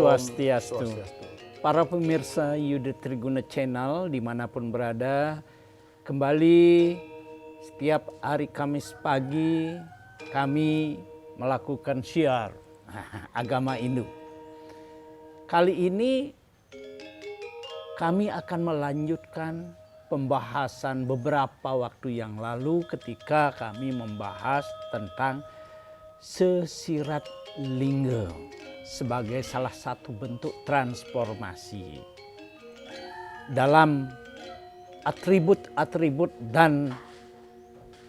Swastiastu. Para pemirsa Yuda Triguna Channel dimanapun berada, kembali setiap hari Kamis pagi kami melakukan syiar agama Hindu. Kali ini kami akan melanjutkan pembahasan beberapa waktu yang lalu ketika kami membahas tentang sesirat lingga sebagai salah satu bentuk transformasi. Dalam atribut-atribut dan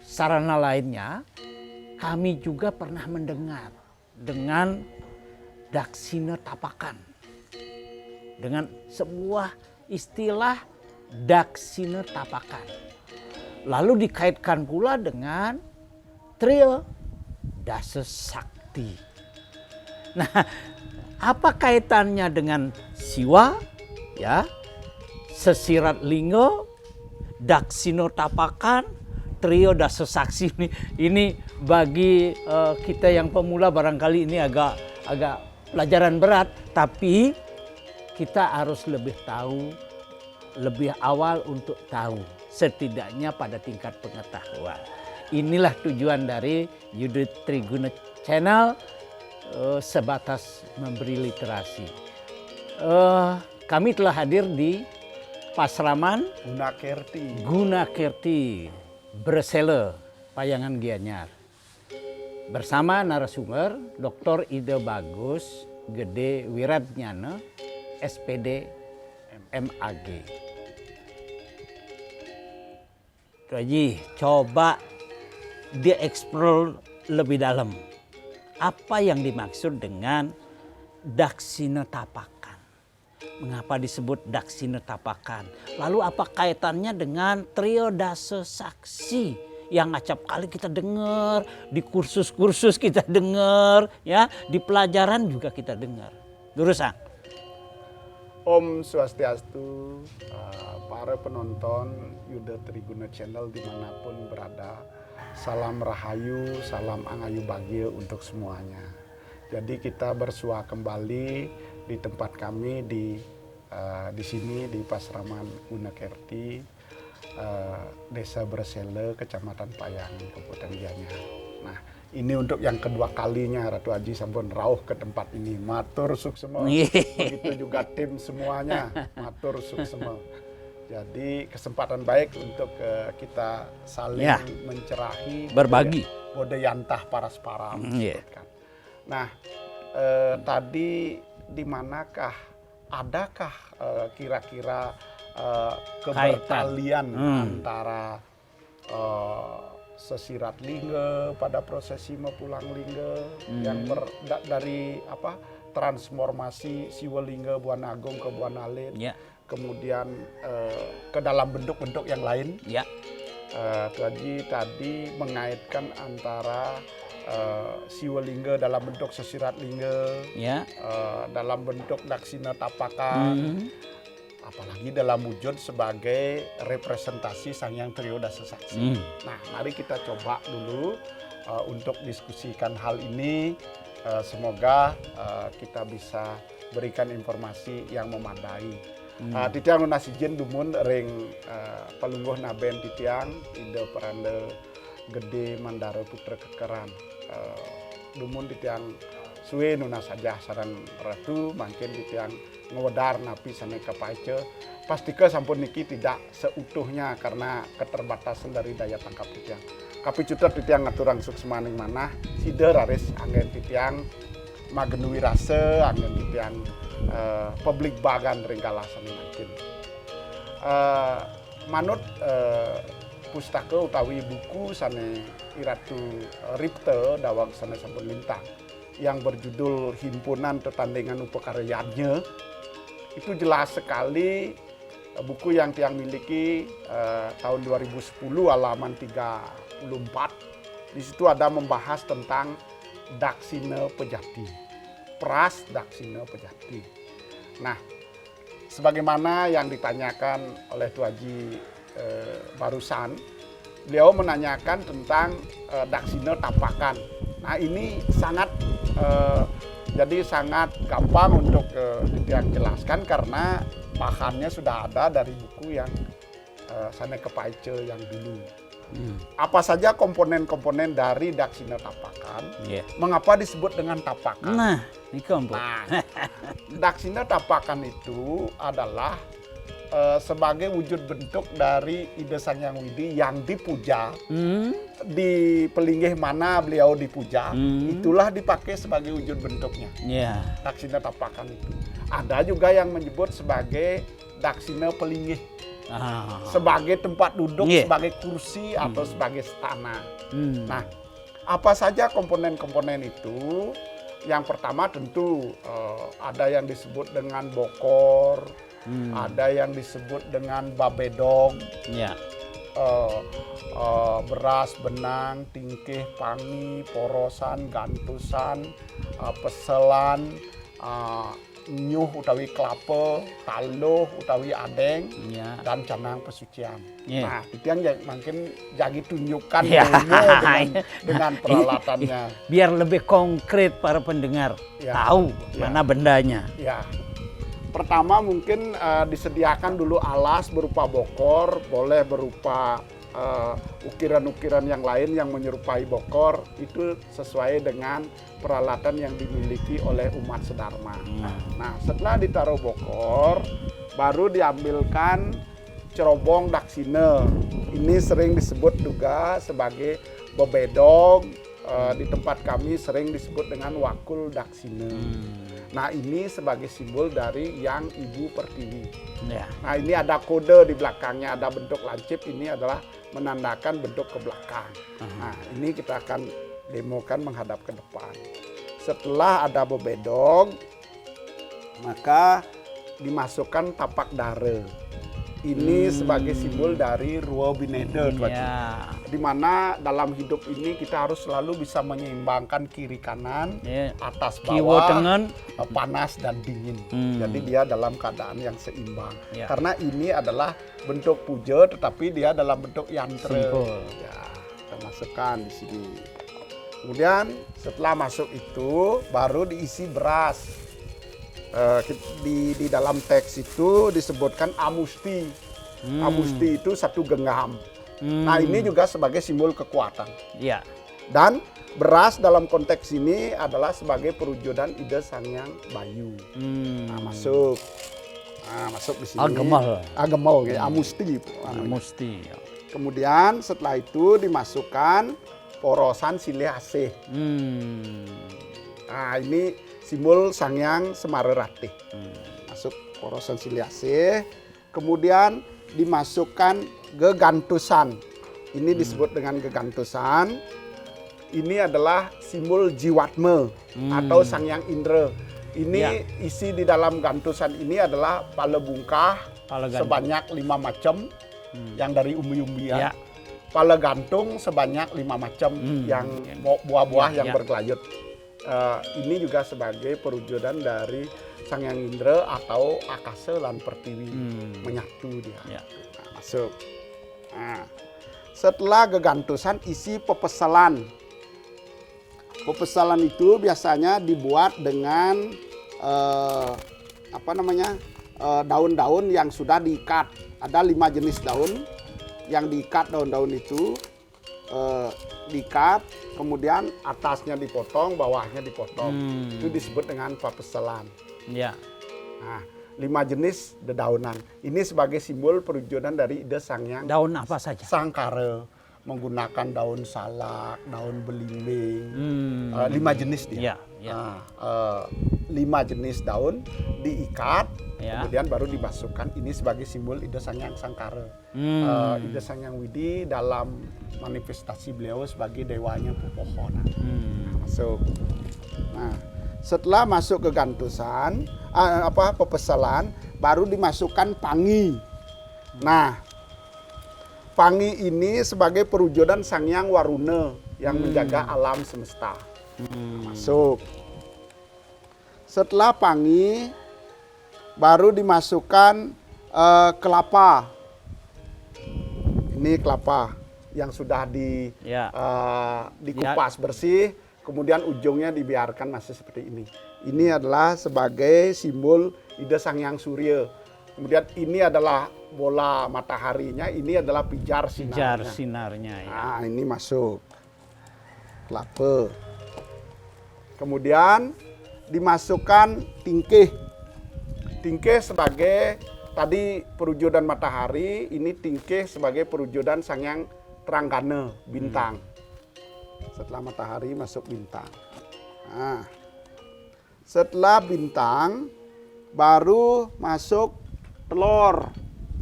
sarana lainnya, kami juga pernah mendengar dengan daksina tapakan. Dengan sebuah istilah daksina tapakan. Lalu dikaitkan pula dengan trio dasa sakti. Nah, apa kaitannya dengan siwa, ya, sesirat lingga, daksina tapakan, trio dasa sakti ini bagi kita yang pemula barangkali ini agak pelajaran berat, tapi kita harus lebih tahu, lebih awal untuk tahu, setidaknya pada tingkat pengetahuan. Inilah tujuan dari Yuda Triguna Channel, sebatas memberi literasi. Kami telah hadir di Pasraman Gunakerti Bresele, Payangan Gianyar. Bersama narasumber Dr. Ida Bagus Gede Wiradnyana, SPD MAG. Jadi coba dieksplor lebih dalam. Apa yang dimaksud dengan daksina tapakan? Mengapa disebut daksina tapakan? Lalu apa kaitannya dengan trio dasa saksi yang acap kali kita dengar, di kursus-kursus kita dengar, ya, di pelajaran juga kita dengar. Guru Sang. Om Swastiastu, para penonton Yuda Triguna Channel dimanapun berada. Salam Rahayu, salam Angayu Bahagia untuk semuanya. Jadi kita bersua kembali di tempat kami di sini di Pasraman Gunakerti, Desa Bresele, Kecamatan Payang, Kabupaten Gianyar. Nah, ini untuk yang kedua kalinya Ratu Aji sampun rauh ke tempat ini. Matur suksema. Begitu juga tim semuanya. Matur suksema. Jadi kesempatan baik untuk kita saling mencerahi, berbagi, bodayantah parasparam. Nah, tadi di manakah, adakah kira-kira kebertalian antara sesirat lingga pada prosesi mepulang lingga yang dari transformasi siwa lingga Buana Agung ke Buana Alit, kemudian ke dalam bentuk-bentuk yang lain. Tadi mengaitkan antara siwa lingga dalam bentuk sesirat lingga, dalam bentuk daksina tapakan, apalagi dalam wujud sebagai representasi Sang Hyang Trio Dasa Saksi. Nah, mari kita coba dulu untuk diskusikan hal ini. Semoga kita bisa berikan informasi yang memadai. Titiang nasijen dumun ring pelungguh naben titiang ide peranda gede mandara putra kekeran. Dumun titiang suwe nuna saja saran ratu mungkin titiang ngewedar napi sana kapaice. Pastika sampun niki tidak seutuhnya karena keterbatasan dari daya tangkap titiang. Kapi cuter titiang ngaturang suksemaning manah sider aris anggen titiang magenui rasa anggen titiang publik bagan ringkala sami mungkin. Manut pustaka utawi buku sane Iratu Ripte dawang sane sampun lintang yang berjudul Himpunan Tetandingan Upakaryanya, itu jelas sekali buku yang tiang miliki tahun 2010 halaman 34. Di situ ada membahas tentang daksina pejati, pras daksina pejati. Nah, sebagaimana yang ditanyakan oleh Tuaji barusan, beliau menanyakan tentang daksina tapakan. Nah, ini sangat Jadi sangat gampang untuk dijelaskan karena bahannya sudah ada dari buku yang Saneke Paice yang dulu. Apa saja komponen-komponen dari Daksina Tapakan? Mengapa disebut dengan tapakan? Nah, ini kompon. Nah, Daksina Tapakan itu adalah sebagai wujud bentuk dari Ida Sang Hyang Widi yang dipuja. Di pelinggih mana beliau dipuja, itulah dipakai sebagai wujud bentuknya. Daksina Tapakan itu. Ada juga yang menyebut sebagai Daksina Pelinggih. Sebagai tempat duduk, sebagai kursi atau sebagai stana. Nah, apa saja komponen-komponen itu? Yang pertama tentu ada yang disebut dengan bokor, ada yang disebut dengan babedog, beras, benang, tingkih, pangi, porosan, gantusan, peselan, nyuh utawi kelapa, taluh utawi adeng, dan canang pesucian. Nah, itu yang mungkin jadi tunjukkan dengan peralatannya. Biar lebih konkret para pendengar tahu mana bendanya. Pertama mungkin disediakan dulu alas berupa bokor, boleh berupa ukiran-ukiran yang lain yang menyerupai bokor, itu sesuai dengan peralatan yang dimiliki oleh umat sedharma. Nah, setelah ditaruh bokor, baru diambilkan cerobong daksina. Ini sering disebut juga sebagai bebedog, di tempat kami sering disebut dengan wakul daksina. Nah, ini sebagai simbol dari Yang Ibu Pertiwi. Nah, ini ada kode di belakangnya, ada bentuk lancip, ini adalah menandakan bentuk ke belakang. Nah, ini kita akan demokan menghadap ke depan. Setelah ada bebedog, maka dimasukkan tapak dare. Ini sebagai simbol dari Ruo Binede, di mana dalam hidup ini kita harus selalu bisa menyeimbangkan kiri kanan, atas bawah, panas dan dingin. Jadi dia dalam keadaan yang seimbang. Karena ini adalah bentuk puja, tetapi dia dalam bentuk yantra. Kita masukkan di sini. Kemudian setelah masuk itu baru diisi beras. Di dalam teks itu disebutkan amusti. Amusti itu satu genggam. Nah, ini juga sebagai simbol kekuatan. Dan beras dalam konteks ini adalah sebagai perwujudan Ida Sang Hyang Bayu. Nah, masuk di sini. Agemol, amusti itu. Amusti. Kemudian setelah itu dimasukkan porosan silih asih. Nah, ini simbol Sang Hyang Semarerati. Masuk porosan silih asih. Kemudian dimasukkan gegantusan. Ini disebut dengan gegantusan. Ini adalah simbol Jiwatme atau Sang Hyang Indra. Ini isi di dalam gantusan ini adalah pala bungkah sebanyak 5 macam yang dari umbi-umbian. Pala gantung sebanyak 5 macam yang buah-buah yang bergelayut. Ini juga sebagai perwujudan dari Sang Hyang Indra atau Akasa lan Pertiwi menyatu dia. Nah, masuk. Nah, setelah gegantusan isi pepeselan. Pepeselan itu biasanya dibuat dengan daun-daun yang sudah diikat. Ada 5 jenis daun yang diikat, daun-daun itu diikat, kemudian atasnya dipotong, bawahnya dipotong. Itu disebut dengan papeselan. Nah, 5 jenis dedaunan. Ini sebagai simbol perwujudan dari Ida Sang Hyang. Daun apa saja? Sangkara, menggunakan daun salak, daun belimbing. 5 jenis dia. 5 jenis daun diikat, kemudian baru dimasukkan. Ini sebagai simbol Ida Sang Hyang Sangkara. Ida Sang Hyang Widi dalam manifestasi beliau sebagai dewanya pepohonan. Masuk. Nah, setelah masuk ke gantusan, pepeselan, baru dimasukkan pangi. Nah, pangi ini sebagai perwujudan Sang Hyang Waruna yang menjaga alam semesta. Masuk. Setelah pangi, baru dimasukkan kelapa. Ini kelapa yang sudah dikupas bersih, kemudian ujungnya dibiarkan masih seperti ini. Ini adalah sebagai simbol ide Sang Hyang Surya. Kemudian ini adalah bola mataharinya, ini adalah pijar sinarnya. Pijar sinarnya ya. Nah, ini masuk kelapa. Kemudian dimasukkan tingkih. Tingkih sebagai tadi perwujudan matahari, ini tingkih sebagai perwujudan Sang Hyang Tranggana, bintang. Setelah matahari masuk bintang. Nah, setelah bintang baru masuk telur.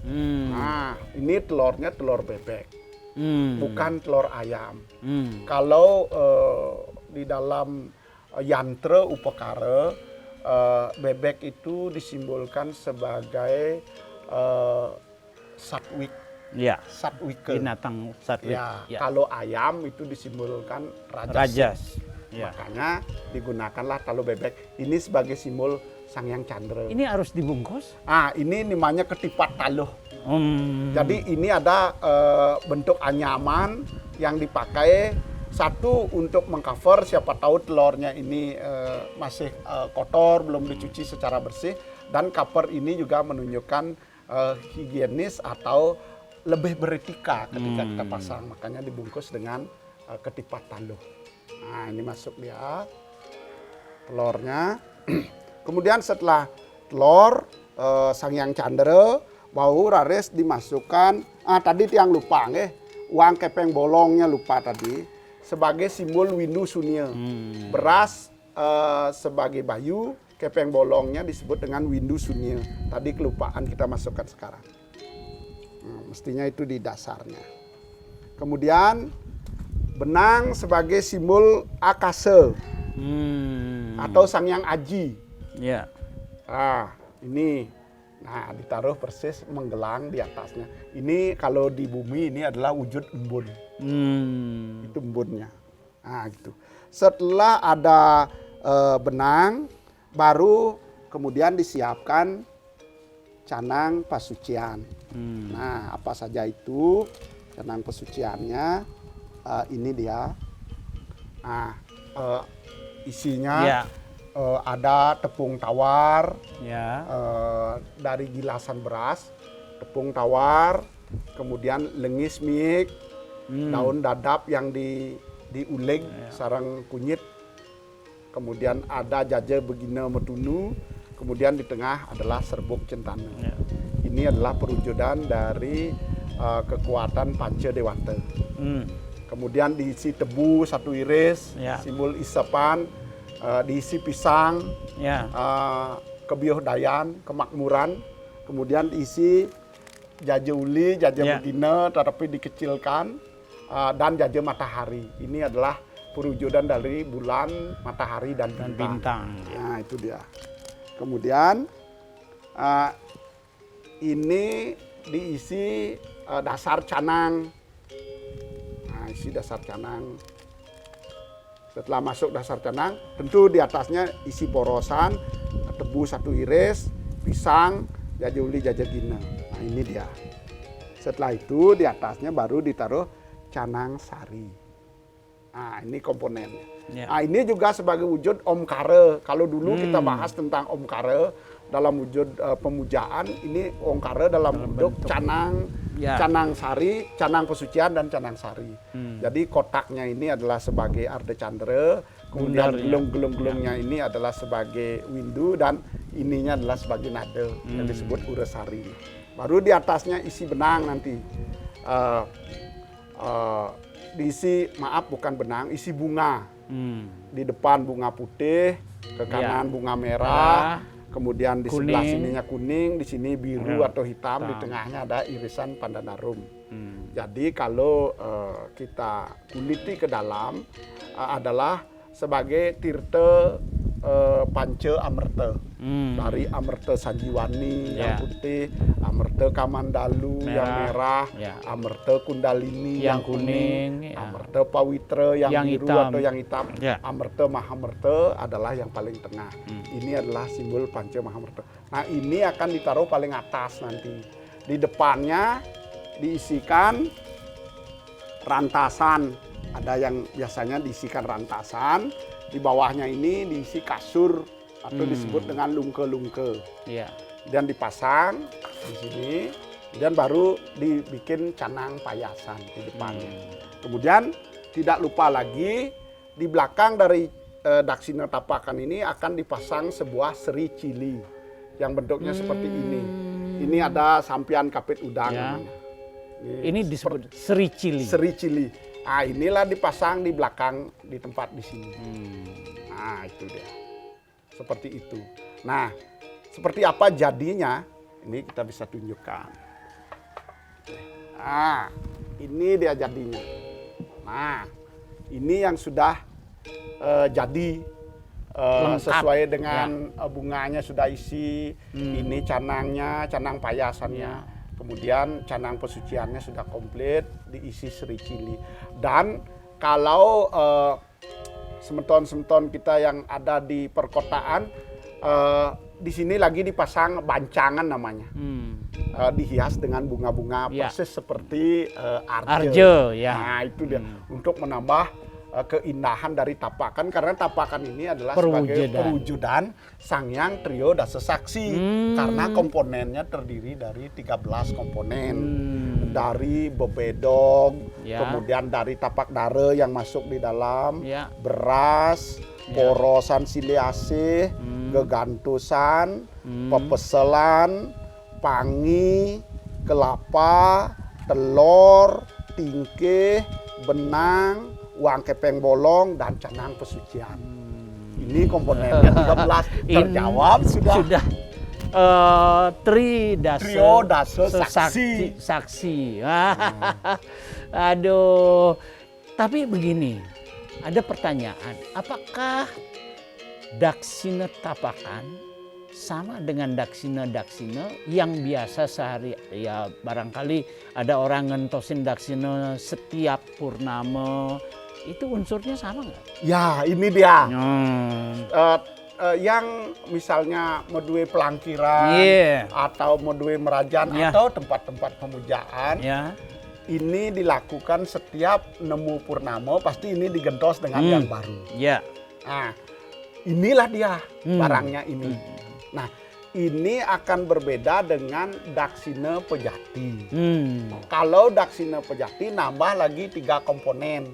Nah, ini telurnya telur bebek, bukan telur ayam. Kalau di dalam yantra upakara, bebek itu disimbolkan sebagai satwik. Ya. Satwike. Binatang satwik. Ya, Ya. kalau ayam itu disimbolkan rajas. Rajas. Ya. Makanya digunakanlah talu bebek. Ini sebagai simbol Sang Hyang Chandra. Ini harus dibungkus? Ini namanya ketipat taluh. Jadi ini ada bentuk anyaman yang dipakai, satu untuk mengcover, siapa tahu telurnya ini masih kotor, belum dicuci secara bersih. Dan cover ini juga menunjukkan higienis atau lebih beretika ketika kita pasang. Makanya dibungkus dengan ketipat taluh. Nah, ini masuk dia telurnya. Kemudian setelah telur Sang Hyang Chandra, bau raris dimasukkan. Tadi tiang lupa uang kepeng bolongnya lupa tadi, sebagai simbol windu sunia. Beras sebagai bayu, kepeng bolongnya disebut dengan windu sunia. Tadi kelupaan kita masukkan sekarang. Mestinya itu di dasarnya. Kemudian benang sebagai simbol akase atau Sang Hyang Aji. Ya. Ini, ditaruh persis menggelang di atasnya. Ini kalau di bumi ini adalah wujud embun. Itu embunnya. Gitu. Setelah ada benang, baru kemudian disiapkan canang pasucian. Apa saja itu canang pasuciannya? Ini dia. Isinya. Ya. Ada tepung tawar, ya. Dari gilasan beras, tepung tawar, kemudian lengis mik, daun dadap yang diuleg, ya. Sarang kunyit, kemudian ada jaje begina metunu, kemudian di tengah adalah serbuk centana. Ya. Ini adalah perwujudan dari kekuatan Panca Dewata. Kemudian diisi tebu satu iris, ya. Simbol isapan. Diisi pisang, ya. Kebiuh dayan, kemakmuran, kemudian diisi jaje uli, jaje begina, tetapi dikecilkan, dan jaje matahari. Ini adalah perwujudan dari bulan, matahari, dan bintang. Nah, itu dia. Kemudian ini diisi dasar canang. Isi dasar canang. Setelah masuk dasar canang, tentu di atasnya isi porosan, tebu satu iris, pisang, jaje uli, jaje gina. Nah, ini dia. Setelah itu di atasnya baru ditaruh canang sari. Ini komponennya. Ya. Ini juga sebagai wujud omkara. Kalau dulu kita bahas tentang omkara dalam wujud pemujaan, ini omkara dalam bentuk canang. Ya. Canang sari, canang pesucian, dan canang sari. Jadi kotaknya ini adalah sebagai Arda Chandra, kemudian gelung-gelung-gelungnya ini adalah sebagai windu, dan ininya adalah sebagai nada yang disebut urasari. Baru di atasnya isi benang nanti. Diisi, bukan benang, isi bunga. Di depan bunga putih, ke kanan bunga merah. Kemudian di sebelah sininya kuning, di sini biru atau hitam, di tengahnya ada irisan pandanarum. Jadi kalau kita kuliti ke dalam, adalah sebagai tirta Panca Amerta. Dari Amerta Sanjiwani yang putih, Amerta Kamandalu yang merah, Amerta Kundalini yang kuning, Amerta Pawitra yang biru hitam. Atau yang hitam, Amerta Mahamerta adalah yang paling tengah. Ini adalah simbol Panca Mahamerta. Nah, ini akan ditaruh paling atas nanti. Di depannya diisikan rantasan Ada yang biasanya diisikan rantasan, di bawahnya ini diisi kasur atau disebut dengan lungke-lungke. Iya. Dan dipasang di sini, dan baru dibikin canang payasan di depannya. Kemudian tidak lupa lagi di belakang dari daksina tapakan ini akan dipasang sebuah seri cili yang bentuknya seperti ini. Ini ada sampian kapit udang. Ya. Namanya. Ini disebut seri cili. Seri cili. Nah, inilah dipasang di belakang di tempat di sini. Nah, itu dia. Seperti itu. Nah, seperti apa jadinya? Ini kita bisa tunjukkan. Nah, ini dia jadinya. Nah, ini yang sudah jadi sesuai dengan bunganya sudah isi. Ini canangnya, canang payasannya. Kemudian canang pesuciannya sudah komplit, diisi seri cili. Dan kalau semeton-semeton kita yang ada di perkotaan, di sini lagi dipasang bancangan namanya. Dihias dengan bunga-bunga persis seperti arje. Ya. Nah, itu dia untuk menambah keindahan dari tapakan, karena tapakan ini adalah sebagai perwujudan Sangyang Trio Dasa Saksi. Karena komponennya terdiri dari 13 komponen. Dari bebedog, kemudian dari tapak dare yang masuk di dalam, beras, porosan siliasih, gegantusan, pepeselan, pangi, kelapa, telur, tingkih, benang, uang kepeng bolong, dan canang pesucian. Ini komponennya 13. Terjawab sudah. Trio Dasa Saksi. Aduh. Tapi begini, ada pertanyaan. Apakah daksina tapakan sama dengan daksina-daksina yang biasa sehari, ya barangkali ada orang ngentosin daksina setiap purnama, itu unsurnya sama nggak? Ya, ini dia. Yang misalnya medue pelangkiran atau medue merajan atau tempat-tempat pemujaan, ini dilakukan setiap nemu purnama, pasti ini digentos dengan yang baru. Nah, inilah dia barangnya ini. Nah, ini akan berbeda dengan daksina pejati. Kalau daksina pejati nambah lagi 3 komponen.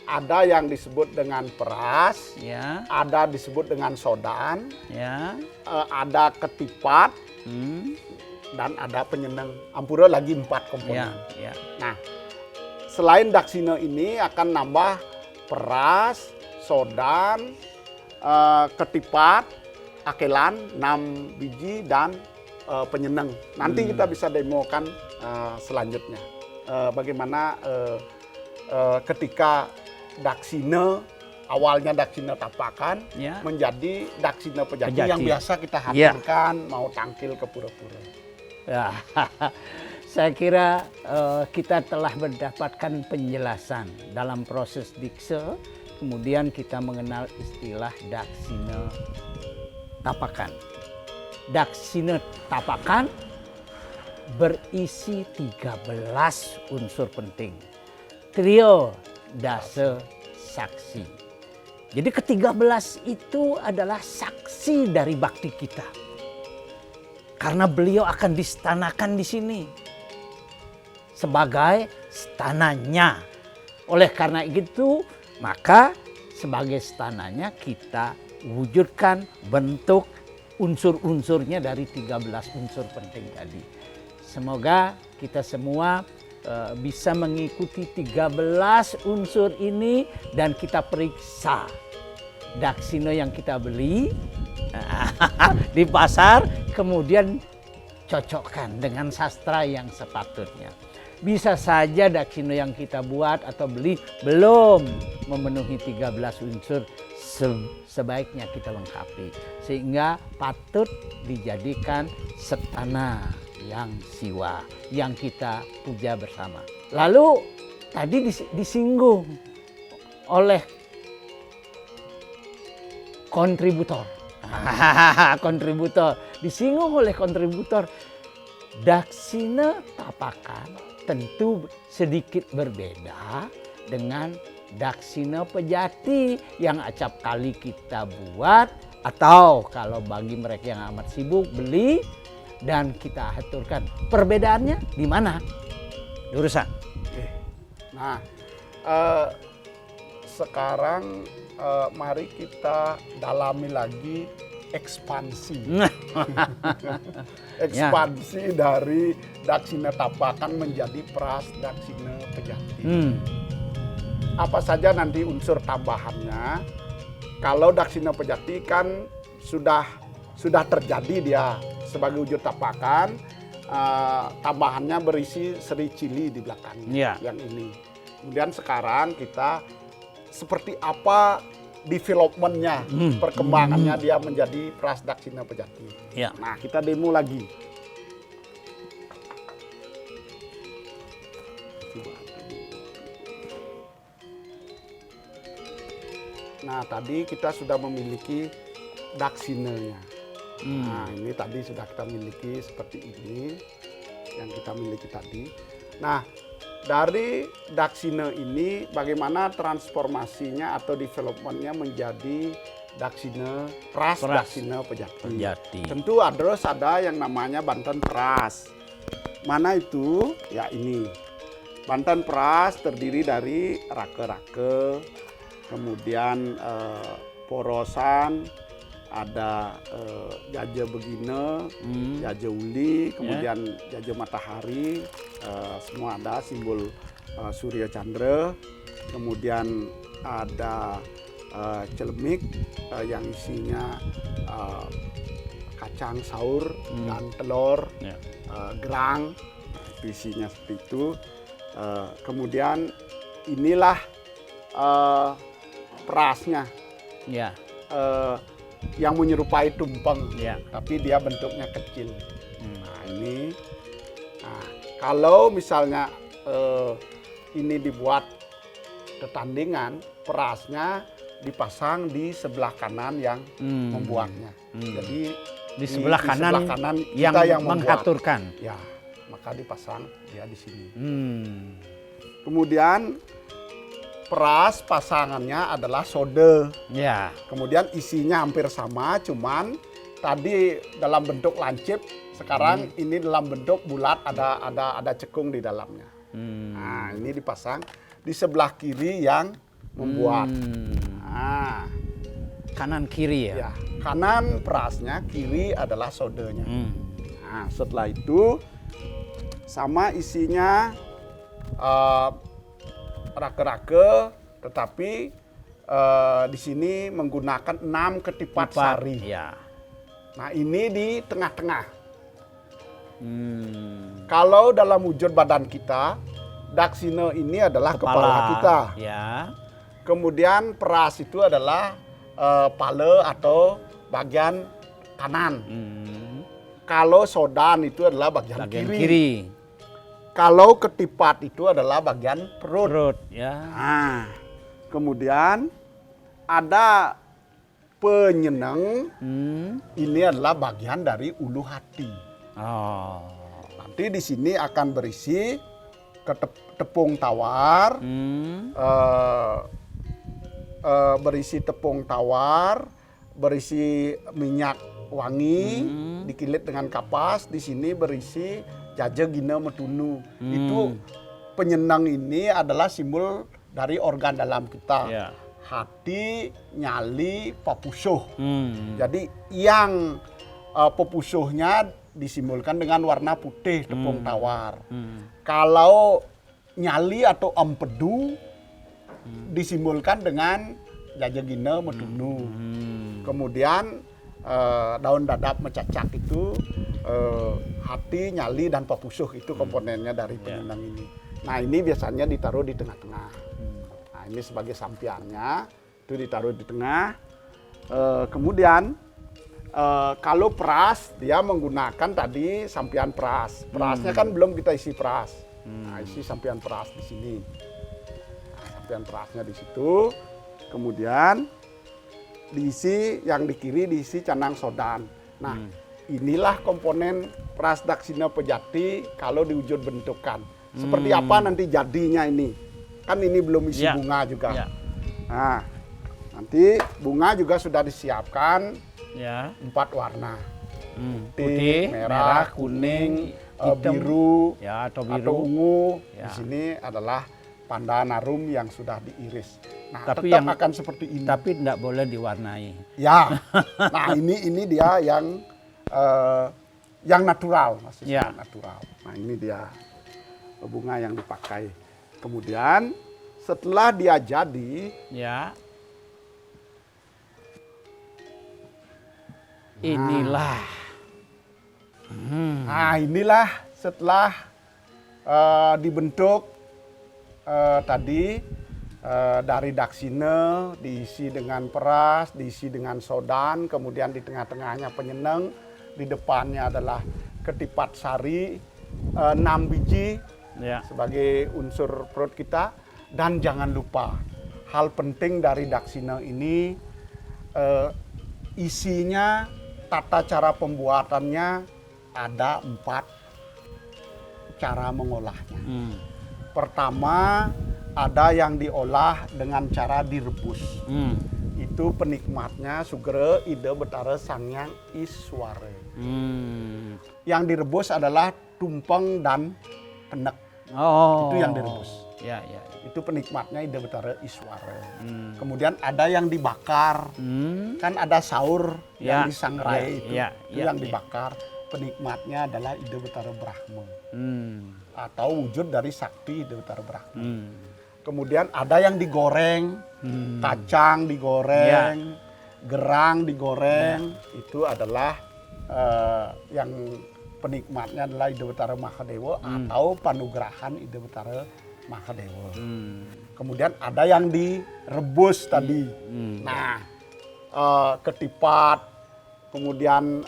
Ada yang disebut dengan peras, ada disebut dengan sodan, ada ketipat, dan ada penyeneng. Ampura lagi 4 komponen. Nah, selain daksina ini akan nambah peras, sodan, ketipat, akelan 6 biji, dan penyeneng. Nanti kita bisa demokan selanjutnya. Bagaimana ketika daksina awalnya daksina tapakan menjadi daksina pejati yang biasa kita hadirkan mau tangkil ke pura-pura. Saya kira kita telah mendapatkan penjelasan dalam proses dikse, kemudian kita mengenal istilah daksina tapakan. Daksina tapakan berisi 13 unsur penting. Trio Dasa Saksi. Jadi ke-13 itu adalah saksi dari bakti kita. Karena beliau akan distanakan di sini sebagai stananya. Oleh karena itu, maka sebagai stananya kita wujudkan bentuk unsur-unsurnya dari 13 unsur penting tadi. Semoga kita semua bisa mengikuti 13 unsur ini dan kita periksa daksina yang kita beli di pasar, kemudian cocokkan dengan sastra yang sepatutnya. Bisa saja daksina yang kita buat atau beli belum memenuhi 13 unsur, sebaiknya kita lengkapi sehingga patut dijadikan setana yang siwa yang kita puja bersama. Lalu tadi disinggung oleh kontributor. Disinggung oleh kontributor. Daksina tapakan tentu sedikit berbeda dengan Daksina Pejati yang acap kali kita buat, atau kalau bagi mereka yang amat sibuk beli dan kita aturkan. Perbedaannya di mana? Durusan. Nah, sekarang mari kita dalami lagi ekspansi. Ekspansi dari Daksina Tapakan menjadi Pras Daksina Pejati. Apa saja nanti unsur tambahannya? Kalau Daksina Pejati kan sudah terjadi dia sebagai wujud tapakan, tambahannya berisi Sri Cili di belakangnya yang ini. Kemudian sekarang kita seperti apa developmentnya, perkembangannya dia menjadi Pras Daksina Pejati. Nah, kita demo lagi. Nah, tadi kita sudah memiliki daksinanya. Nah, ini tadi sudah kita miliki seperti ini yang kita miliki tadi. Nah, dari daksina ini bagaimana transformasinya atau developmentnya menjadi daksina Pras Daksina Pejati. Tentu ada yang namanya Banten Pras. Mana itu? Ya ini. Banten Pras terdiri dari rake-rake, kemudian porosan, ada jaja begine, jaja uli, kemudian jaja matahari, semua ada simbol Surya Chandra. Kemudian ada celemik yang isinya kacang saur dan telur, gerang, itu isinya seperti itu. Kemudian inilah perasnya, yang menyerupai tumpeng, tapi dia bentuknya kecil. Nah ini, kalau misalnya ini dibuat ketandingan, perasnya dipasang di sebelah kanan yang membuatnya. Jadi di sebelah kanan kita yang mengaturkan. Ya, maka dipasang dia di sini. Kemudian peras pasangannya adalah sode. Kemudian isinya hampir sama, cuman tadi dalam bentuk lancip, sekarang ini dalam bentuk bulat, ada cekung di dalamnya. Nah, ini dipasang di sebelah kiri yang membuat. Nah, kanan kiri ya. Kanan perasnya, kiri adalah sodenya. Nah, setelah itu sama isinya rake-rake, tetapi di sini menggunakan 6 ketipat sari. Nah, ini di tengah-tengah. Kalau dalam wujud badan kita, daksina ini adalah kepala kita. Kemudian peras itu adalah pala atau bagian kanan. Kalau sodan itu adalah bagian kiri. Kalau ketipat itu adalah bagian perut. Nah, kemudian ada penyeneng, ini adalah bagian dari ulu hati. Nanti di sini akan berisi tepung tawar, berisi tepung tawar, berisi minyak wangi, dikilit dengan kapas. Di sini berisi jaja gina metunu. Itu penyenang ini adalah simbol dari organ dalam kita. Hati, nyali, papusuh. Jadi yang papusuhnya disimbolkan dengan warna putih, tepung tawar. Kalau nyali atau empedu disimbolkan dengan jaja gina metunu. Kemudian daun dadap mecacak itu hati, nyali, dan papusuh itu komponennya dari penyenang ini. Nah, ini biasanya ditaruh di tengah-tengah. Nah, ini sebagai sampiannya itu ditaruh di tengah. Kemudian kalau peras dia menggunakan tadi sampian peras. Perasnya kan belum kita isi peras. Nah, isi sampian peras di sini. Nah, sampian perasnya di situ. Kemudian diisi yang di kiri diisi canang sodan. Nah, inilah komponen Pras Daksina Pejati kalau diwujud bentukan. Seperti apa nanti jadinya ini. kan ini belum isi Ya. bunga juga. Ya. Nah, nanti bunga juga sudah disiapkan Ya. 4 warna. Putih, merah, kuning, hitam, biru, ya, atau atau biru. ungu. Ya. Di sini adalah Pandanarum yang sudah diiris. Nah, Tapi tetap yang- akan seperti ini. Tapi tidak boleh diwarnai. Ya. Nah, ini dia yang natural, maksudnya Ya. natural. Nah, ini dia bunga yang dipakai. Kemudian setelah dia jadi, Ya. Inilah. nah inilah setelah dibentuk tadi dari daksina, diisi dengan peras, diisi dengan sodan, kemudian di tengah-tengahnya penyeneng, di depannya adalah ketipat sari, 6 biji Ya. sebagai unsur perut kita. Dan jangan lupa, hal penting dari daksina ini isinya, tata cara pembuatannya ada 4 cara mengolahnya. Pertama, ada yang diolah dengan cara direbus. Itu penikmatnya Sugere Ida Betara Sangyang Iswara. Yang direbus adalah tumpeng dan kenek. Oh. Itu yang direbus. Ya, ya. Itu penikmatnya Ida Betara Iswara. Kemudian ada yang dibakar. Kan ada saur Ya, yang disangrai itu. ya, Itu ya, yang ya. dibakar. Penikmatnya adalah Ida Betara Brahma. Hmm. Atau wujud dari sakti Ida Betara Brahma. Kemudian ada yang digoreng, kacang digoreng, gerang digoreng. Itu adalah yang penikmatnya adalah Ida Betara Mahadewa atau panugrahan Ida Betara Mahadewa. Kemudian ada yang direbus tadi. Nah, ketipat, kemudian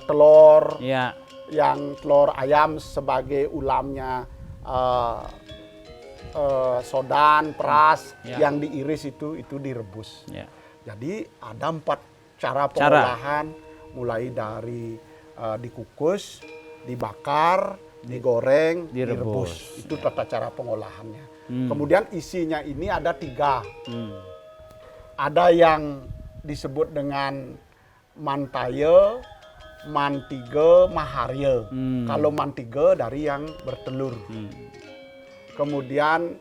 telur, Ya. yang telur ayam sebagai ulamnya, sodan, peras, Ya. yang diiris itu direbus. Ya. Jadi ada 4 cara pengolahan, mulai dari dikukus, dibakar, digoreng, Direbus. direbus. Itu tata cara pengolahannya. Kemudian isinya ini ada 3. Ada yang disebut dengan mantaye, mantige, maharye. Kalau mantige dari yang bertelur. Kemudian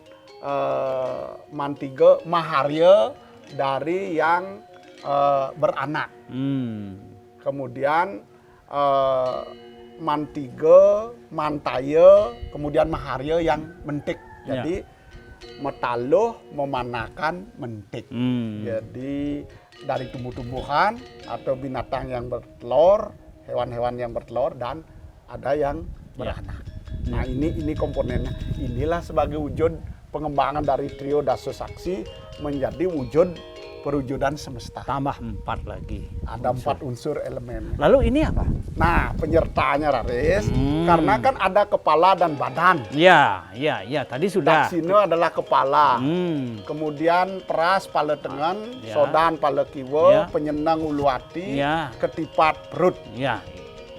mantige, maharye dari yang beranak. Kemudian mantige, mantaye, kemudian maharye yang mentik. Jadi metaluh, memanakan, mentik. Jadi dari tumbuh-tumbuhan atau binatang yang bertelur, hewan-hewan yang bertelur, dan ada yang beranak. Nah, ini komponennya. Inilah sebagai wujud pengembangan dari trio Daso Saksi menjadi wujud perwujudan semesta. Tambah 4 lagi. Ada 4 unsur elemen. Lalu ini apa? Nah, penyertanya Raris, karena kan ada kepala dan badan. Ya, ya, ya. Tadi sudah. Daksina adalah kepala. Kemudian peras pala tengen, Ya. sodan pala kiwa, Ya. penyenang uluati, Ya. ketipat perut. Ya.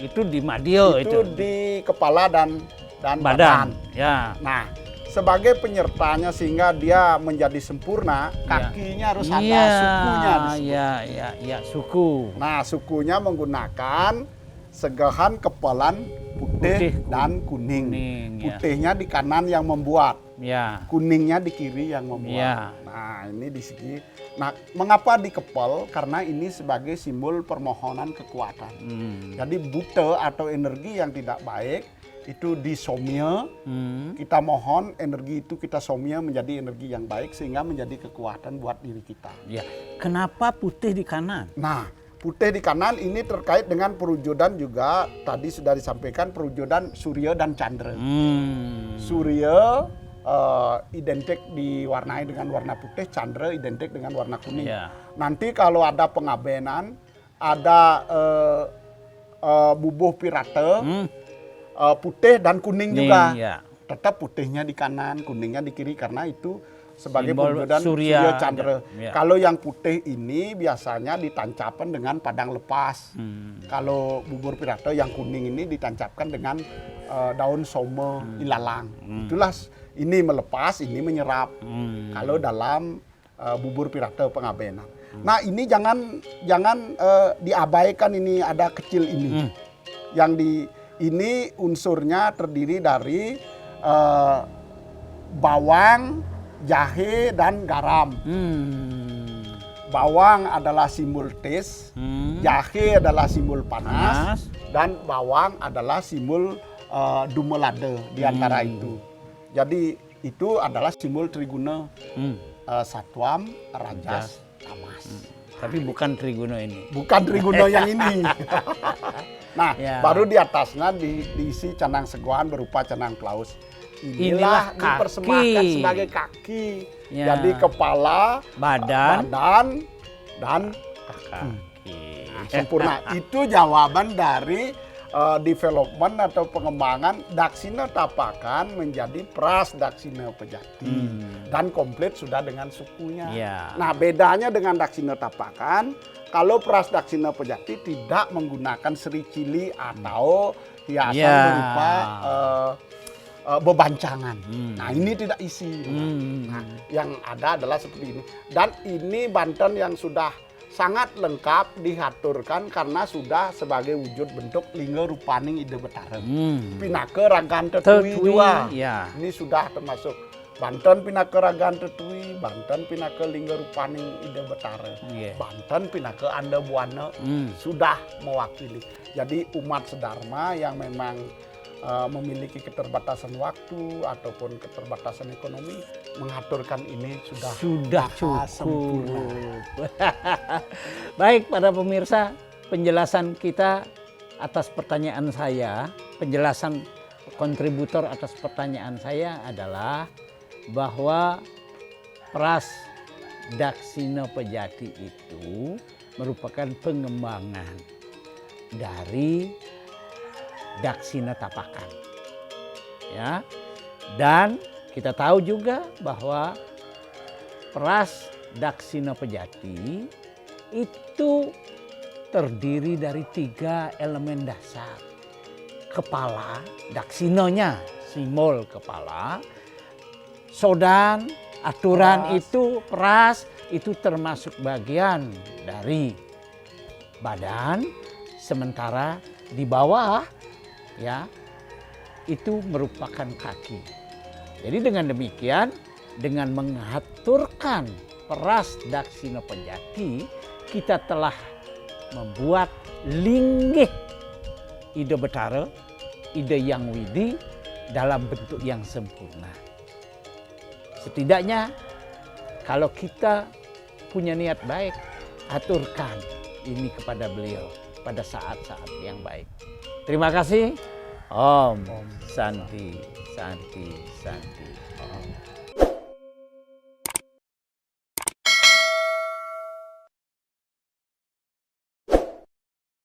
Itu di Madio Itu itu. di kepala dan badan. Badan. Ya. Nah, sebagai penyertanya sehingga dia menjadi sempurna, kakinya harus ada Iya, sukunya di situ. ya, ya, ya, suku. Nah, sukunya menggunakan segahan kepalan putih, Putih, dan kuning. kuning, ya. Putihnya di kanan yang membuat, Ya. kuningnya di kiri yang membuat. Ya. Nah, ini di segi. Nah, mengapa dikepal? Karena ini sebagai simbol permohonan kekuatan. Jadi buta atau energi yang tidak baik itu disomia. Kita mohon energi itu kita somia menjadi energi yang baik sehingga menjadi kekuatan buat diri kita. Ya. Kenapa putih di kanan? Nah, putih di kanan ini terkait dengan perwujudan juga tadi sudah disampaikan perwujudan Surya dan Chandra. Surya identik diwarnai dengan warna putih, Chandra identik dengan warna kuning. Ya. Nanti kalau ada pengabenan, ada bubuh pirate, putih dan kuning juga. Ya. Tetap putihnya di kanan, kuningnya di kiri karena itu sebagai Simbol perwujudan Surya, Surya Chandra. ya. Kalau yang putih ini biasanya ditancapkan dengan padang lepas. Kalau bubur pirate yang kuning ini ditancapkan dengan daun soma ilalang. Itulah Ini melepas, ini menyerap. Kalau dalam bubur pirata pengabenan. Nah ini jangan diabaikan, ini ada kecil ini. Ini unsurnya terdiri dari bawang, jahe, dan garam. Bawang adalah simbol taste, jahe adalah simbol panas, dan bawang adalah simbol dumelade di antara itu. Jadi itu adalah simbol Triguna, Satwam, Rajas, Tamas. Tapi bukan Triguna ini. Bukan Triguna yang ini. Nah, baru di atasnya diisi canang seguan berupa canang plaus. Inilah dipersembahkan sebagai kaki. Jadi kepala, badan dan kaki. Nah, sempurna. Itu jawaban dari development atau pengembangan Daksina Tapakan menjadi Pras Daksina Pejati. Dan komplit sudah dengan sukunya. Nah, bedanya dengan Daksina Tapakan, kalau Pras Daksina Pejati tidak menggunakan seri cili atau hiasan berupa bebancangan. Nah, ini tidak isi. Nah, yang ada adalah seperti ini. Dan ini Banten yang sudah sangat lengkap diaturkan karena sudah sebagai wujud bentuk lingga rupaning ide betara. Pinake ragan tetui juga. Ini sudah termasuk Banten pinake ragan tetui, Banten pinake lingga rupaning ide betara. Banten pinake anda buana sudah mewakili. Jadi umat sedharma yang memang memiliki keterbatasan waktu ataupun keterbatasan ekonomi mengaturkan ini sudah cukup. Baik para pemirsa, penjelasan kita atas pertanyaan saya, penjelasan kontributor atas pertanyaan saya adalah bahwa Pras Daksina Pejati itu merupakan pengembangan dari Daksina Tapakan. Ya. Dan kita tahu juga bahwa Pras Daksina Pejati itu terdiri dari 3 elemen dasar. Kepala, daksinonya, simbol kepala. Sodan, aturan itu, pras, itu termasuk bagian dari badan. Sementara di bawah, ya, itu merupakan kaki. Jadi dengan demikian, dengan mengaturkan Pras Daksina Pejati, kita telah membuat linggih ide betara, ide yang widi dalam bentuk yang sempurna. Setidaknya kalau kita punya niat baik, aturkan ini kepada beliau pada saat-saat yang baik. Terima kasih. Om Santi, Santi, Santi.